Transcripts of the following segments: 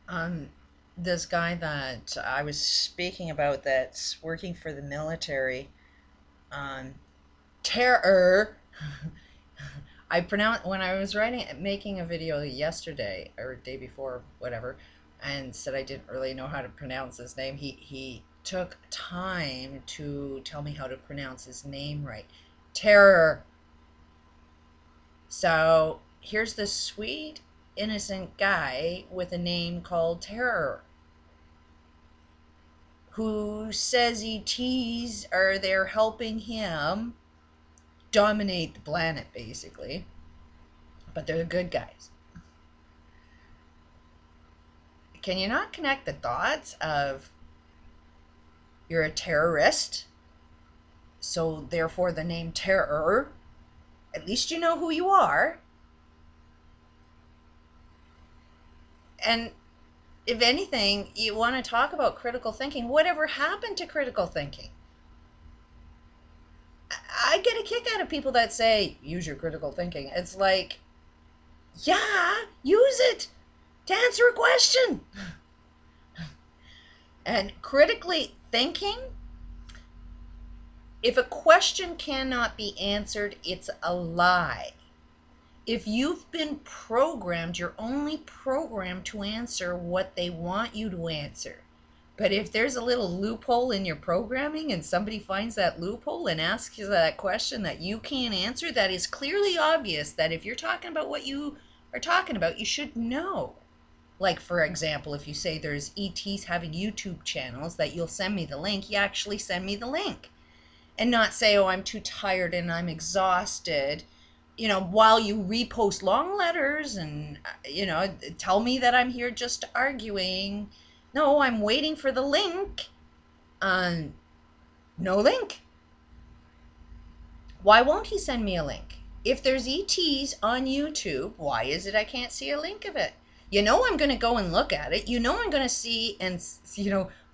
Um, this guy that I was speaking about that's working for the military, um, terror. I pronounced when I was making a video yesterday or day before, whatever, and said I didn't really know how to pronounce his name. He took time to tell me how to pronounce his name right. Terror. So here's this sweet, innocent guy with a name called Terror, who says ETs are there helping him dominate the planet, basically. But they're the good guys. Can you not connect the dots of you're a terrorist, so therefore the name Terror? At least you know who you are. And if anything, you want to talk about critical thinking. Whatever happened to critical thinking? I get a kick out of people that say, use your critical thinking. It's like, yeah, use it to answer a question. And critically thinking, if a question cannot be answered, it's a lie. If you've been programmed, you're only programmed to answer what they want you to answer. But if there's a little loophole in your programming and somebody finds that loophole and asks you that question that you can't answer, that is clearly obvious that if you're talking about what you are talking about, you should know. Like, for example, if you say there's ETs having YouTube channels that you'll send me the link, you actually send me the link. And not say, oh, I'm too tired and I'm exhausted, while you repost long letters and, tell me that I'm here just arguing. No, I'm waiting for the link. No link. Why won't he send me a link? If there's ETs on YouTube, why is it I can't see a link of it? I'm going to go and look at it. I'm going to see and,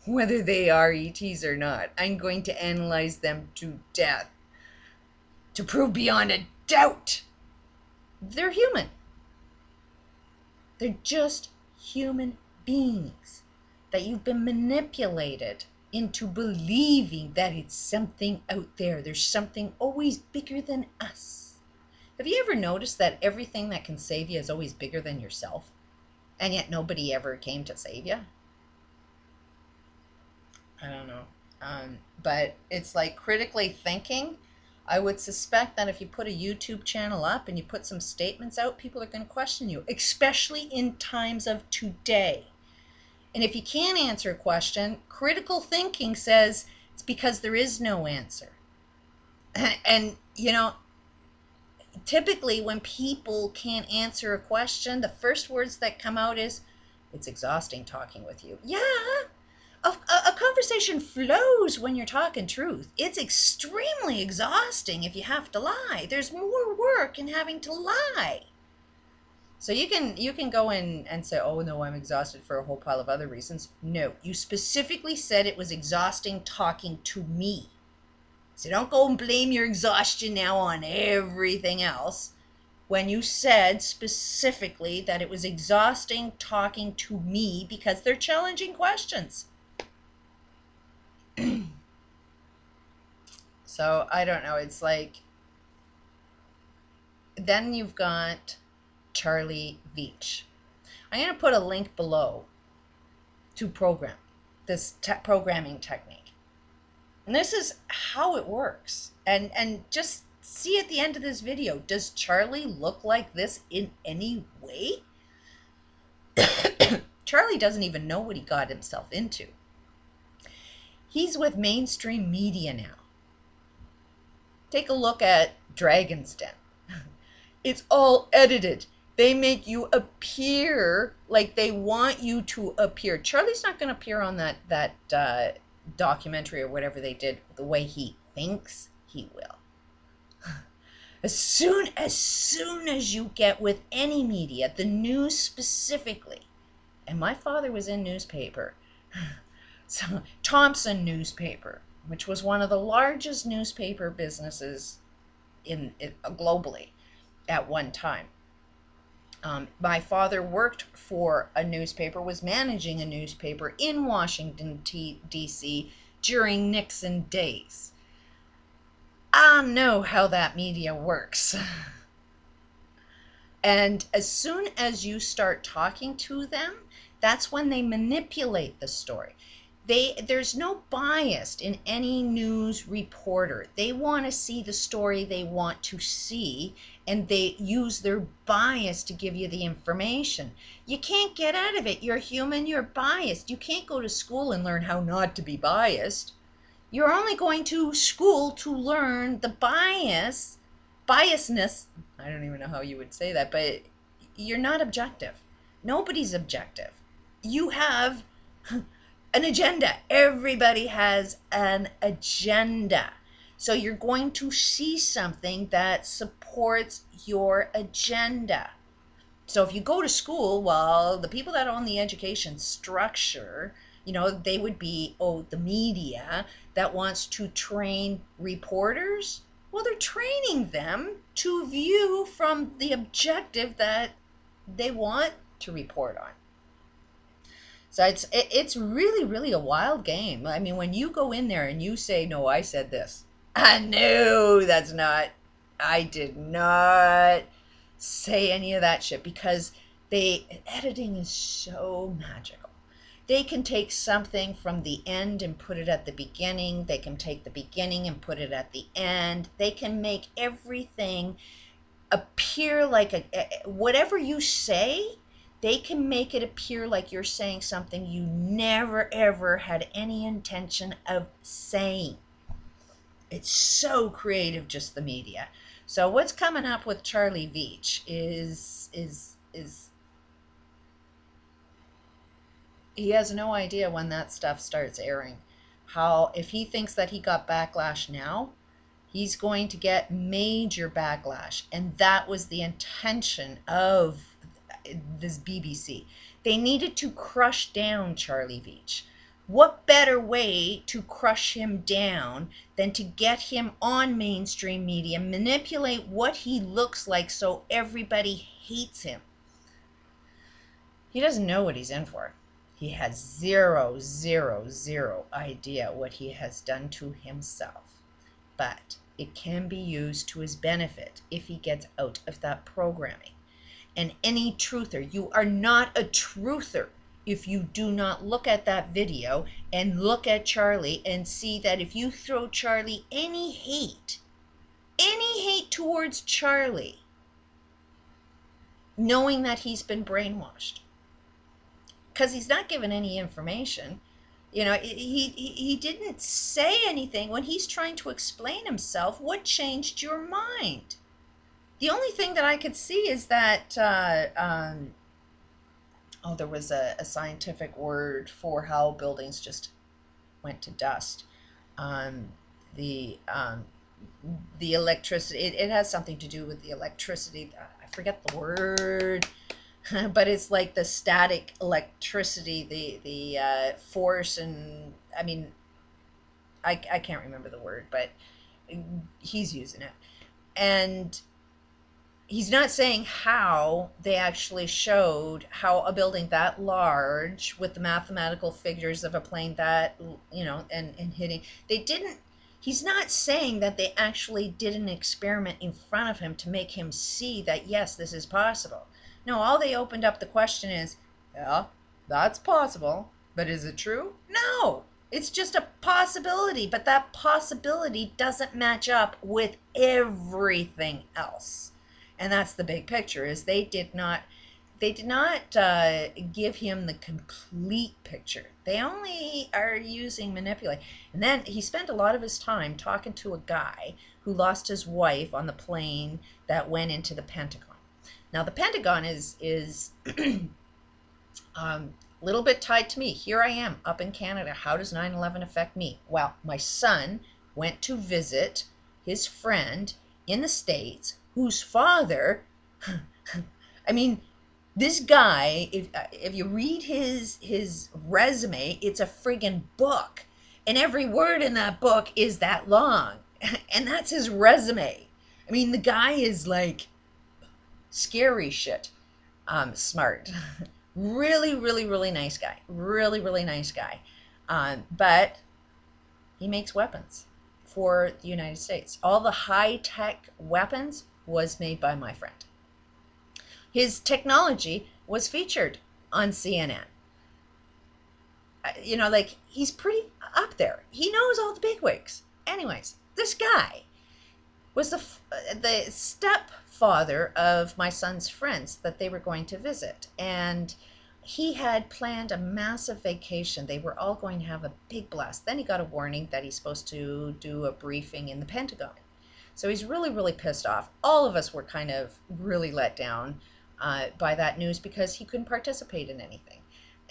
whether they are ETs or not. I'm going to analyze them to death to prove beyond a doubt they're human. They're just human beings that you've been manipulated into believing that it's something out there. There's something always bigger than us. Have you ever noticed that everything that can save you is always bigger than yourself? And yet nobody ever came to save you? I don't know. But it's like critically thinking. I would suspect that if you put a YouTube channel up and you put some statements out, people are going to question you, especially in times of today. And if you can't answer a question, critical thinking says it's because there is no answer. And, typically when people can't answer a question, the first words that come out is, it's exhausting talking with you. Yeah, a conversation flows when you're talking truth. It's extremely exhausting if you have to lie. There's more work in having to lie. So you can go in and say, oh no, I'm exhausted for a whole pile of other reasons. No, you specifically said it was exhausting talking to me. So don't go and blame your exhaustion now on everything else. When you said specifically that it was exhausting talking to me because they're challenging questions. So I don't know. It's like, then you've got CVeitch. I'm going to put a link below to program this programming technique. And this is how it works. And just see at the end of this video, does Charlie look like this in any way? Charlie doesn't even know what he got himself into. He's with mainstream media now. Take a look at Dragon's Den. It's all edited. They make you appear like they want you to appear. Charlie's not going to appear on that documentary or whatever they did the way he thinks he will. As soon as you get with any media, the news specifically, and my father was in newspaper, so Thompson newspaper, which was one of the largest newspaper businesses globally at one time. My father worked for a newspaper, was managing a newspaper in Washington, D.C. during Nixon days. I know how that media works. And as soon as you start talking to them, that's when they manipulate the story. There's no bias in any news reporter. They want to see the story they want to see, and they use their bias to give you the information. You can't get out of it. You're human, you're biased. You can't go to school and learn how not to be biased. You're only going to school to learn the biasness. I don't even know how you would say that, but you're not objective. Nobody's objective. You have an agenda. Everybody has an agenda. So you're going to see something that supports your agenda. So if you go to school, well, the people that own the education structure, they would be, the media that wants to train reporters. Well, they're training them to view from the objective that they want to report on. So it's really, really a wild game. I mean, when you go in there and you say, no, I said this. No, I did not say any of that shit, because editing is so magical. They can take something from the end and put it at the beginning. They can take the beginning and put it at the end. They can make everything appear like whatever you say, they can make it appear like you're saying something you never ever had any intention of saying. It's so creative, just the media. So what's coming up with CVeitch is he has no idea when that stuff starts airing. If he thinks that he got backlash now, he's going to get major backlash. And that was the intention of this BBC. They needed to crush down CVeitch. What better way to crush him down than to get him on mainstream media, manipulate what he looks like so everybody hates him? He doesn't know what he's in for. He has zero idea what he has done to himself. But it can be used to his benefit if he gets out of that programming. And any truther, you are not a truther if you do not look at that video and look at Charlie and see that if you throw Charlie any hate towards Charlie, knowing that he's been brainwashed, because he's not given any information. He didn't say anything when he's trying to explain himself. What changed your mind? The only thing that I could see is that there was a scientific word for how buildings just went to dust. The electricity, it has something to do with the electricity. I forget the word. But it's like the static electricity, the force, and I mean, I can't remember the word, but he's using it. And he's not saying how they actually showed how a building that large with the mathematical figures of a plane that, and hitting, he's not saying that they actually did an experiment in front of him to make him see that, yes, this is possible. No, all they opened up the question is, yeah, that's possible, but is it true? No, it's just a possibility, but that possibility doesn't match up with everything else. And that's the big picture, is they did not give him the complete picture. They only are using manipulate. And then he spent a lot of his time talking to a guy who lost his wife on the plane that went into the Pentagon. Now, the Pentagon is a little bit tied to me. Here I am up in Canada. How does 9/11 affect me? Well, my son went to visit his friend in the States whose father, I mean, this guy, if you read his resume, it's a friggin' book. And every word in that book is that long. And that's his resume. I mean, the guy is like scary shit. Smart. Really, really, really nice guy. Really, really nice guy. But he makes weapons for the United States. All the high-tech weapons was made by my friend. His technology was featured on CNN. You know, like, he's pretty up there. He knows all the bigwigs. Anyways, this guy was the stepfather of my son's friends that they were going to visit. And he had planned a massive vacation. They were all going to have a big blast. Then he got a warning that he's supposed to do a briefing in the Pentagon. So he's really, really pissed off. All of us were kind of really let down by that news because he couldn't participate in anything.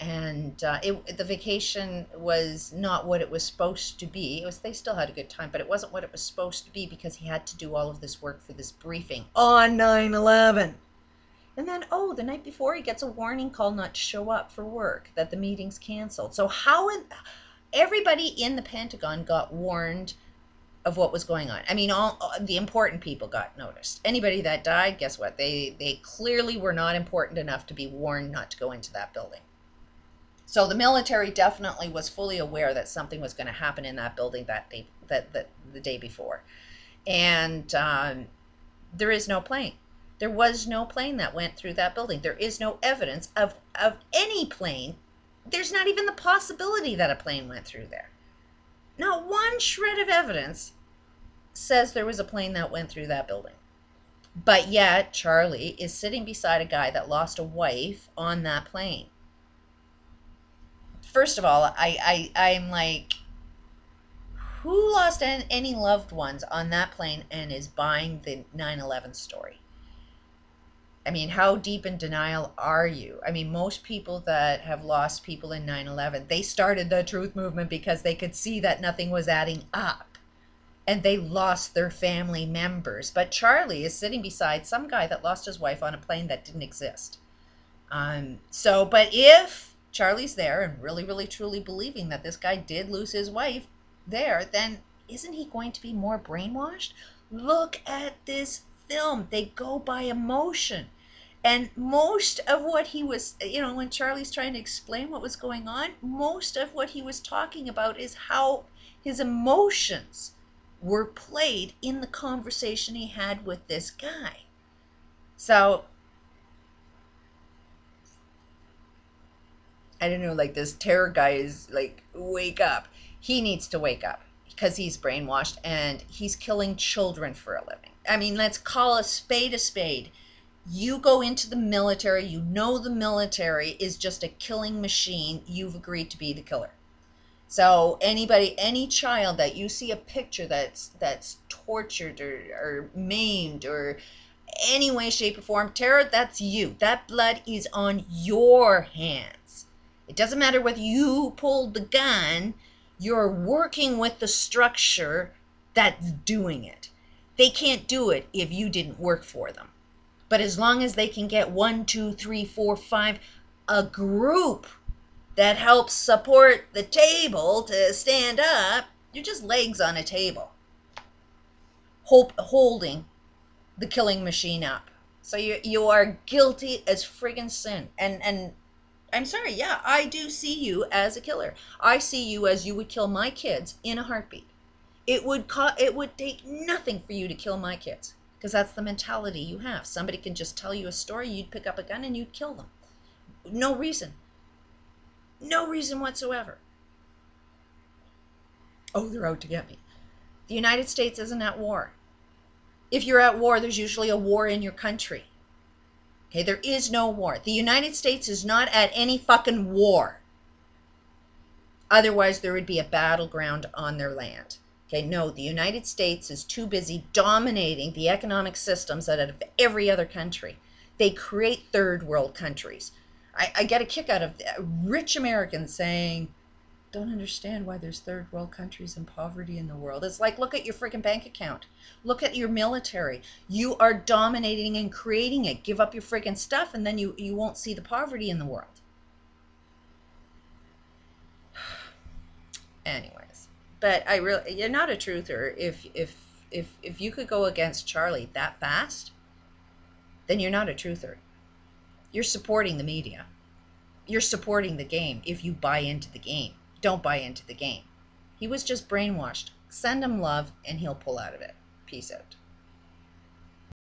And the vacation was not what it was supposed to be. They still had a good time, but it wasn't what it was supposed to be because he had to do all of this work for this briefing on 9/11. And then, the night before, he gets a warning call not to show up for work, that the meeting's canceled. So everybody in the Pentagon got warned of what was going on. I mean, all the important people got noticed. Anybody that died, guess what? They clearly were not important enough to be warned not to go into that building. So the military definitely was fully aware that something was going to happen in that building that day, the day before. And there is no plane. There was no plane that went through that building. There is no evidence of any plane. There's not even the possibility that a plane went through there. Not one shred of evidence says there was a plane that went through that building. But yet, Charlie is sitting beside a guy that lost a wife on that plane. First of all, I'm like, who lost any loved ones on that plane and is buying the 9/11 story? I mean, how deep in denial are you? I mean, most people that have lost people in 9/11, they started the truth movement because they could see that nothing was adding up. And they lost their family members. But Charlie is sitting beside some guy that lost his wife on a plane that didn't exist. But if Charlie's there and really, really, truly believing that this guy did lose his wife there, then isn't he going to be more brainwashed? Look at this film. They go by emotion. And most of what he was, when Charlie's trying to explain what was going on, most of what he was talking about is how his emotions were played in the conversation he had with this guy. So I don't know, like, this terror guy is like, wake up. He needs to wake up because he's brainwashed and he's killing children for a living. I mean, let's call a spade a spade. You go into the military, you know the military is just a killing machine. You've agreed to be the killer. So any child that you see a picture that's tortured or maimed or any way, shape, or form, terror, that's you. That blood is on your hands. It doesn't matter whether you pulled the gun, you're working with the structure that's doing it. They can't do it if you didn't work for them. But as long as they can get 1, 2, 3, 4, 5, a group that helps support the table to stand up, you're just legs on a table, holding the killing machine up. So you are guilty as friggin' sin. And I'm sorry, yeah, I do see you as a killer. I see you as you would kill my kids in a heartbeat. It would take nothing for you to kill my kids, because that's the mentality you have. Somebody can just tell you a story, you'd pick up a gun and you'd kill them. No reason. No reason whatsoever. Oh, they're out to get me. The United States isn't at war. If you're at war, there's usually a war in your country. Okay, there is no war. The United States is not at any fucking war. Otherwise, there would be a battleground on their land. Okay, no, the United States is too busy dominating the economic systems out of every other country. They create third world countries. I get a kick out of rich Americans saying, don't understand why there's third world countries and poverty in the world. It's like, look at your freaking bank account. Look at your military. You are dominating and creating it. Give up your freaking stuff and then you won't see the poverty in the world. Anyways, but you're not a truther. If you could go against Charlie that fast, then you're not a truther. You're supporting the media. You're supporting the game if you buy into the game. Don't buy into the game. He was just brainwashed. Send him love and he'll pull out of it. Peace out.